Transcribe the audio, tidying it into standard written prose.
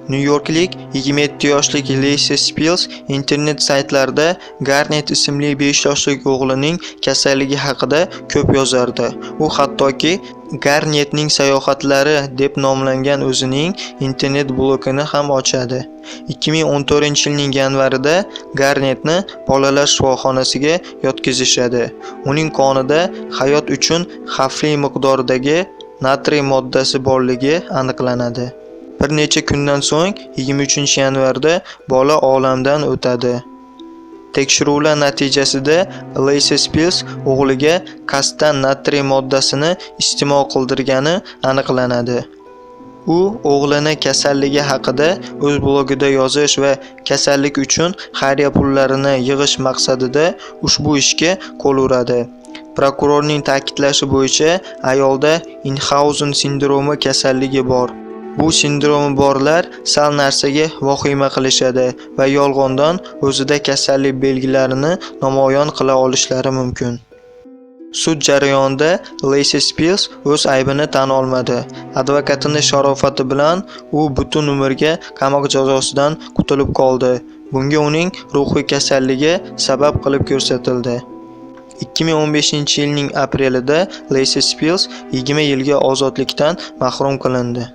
Nyu-Yorklik 27 yoshlik Lacey Spills internet saytlarida Garnet ismli 5 yoshlik o'g'lining kasalligi haqida ko'p yozardi. U hattoki Garnetning sayohatlari deb nomlangan o'zining internet blogini ham ochadi. 2014-yilning yanvarida Garnetni bolalar shifoxonasiga yotqizishadi. Uning qonida hayot uchun xavfli miqdordagi natriy moddasi borligi aniqlanadi. Bir necha kundan so'ng 23-yanvarda bola olamdan o'tadi. Tekshiruvlar natijasida Lacey Spills o'g'liga qasddan natriy moddasini iste'mol qildirgani aniqlanadi. U o'g'lini kasalligi haqida o'z blogida yozish va kasallik uchun xayriya pullarini yig'ish maqsadida ushbu ishga qo'l uradi. Prokurorning ta'kidlashi bo'yicha ayolda Inhausen sindromi kasalligi bor. Bu sindromi borlar sal narsaga vahima qilishadi va yolg'ondan o'zida kasallik belgilarini namoyon qila olishlari mumkin. Sud jarayonida Lacey Spills o'z aybini tan olmadi. Advokatining sharofati bilan u butun umrga qamoq jazosidan qutulib qoldi. Bunga uning ruhiy kasalligi sabab qilib ko'rsatildi. 2015-yilning aprelida Lacey Spills 20 yilga ozodlikdan mahrum qilindi.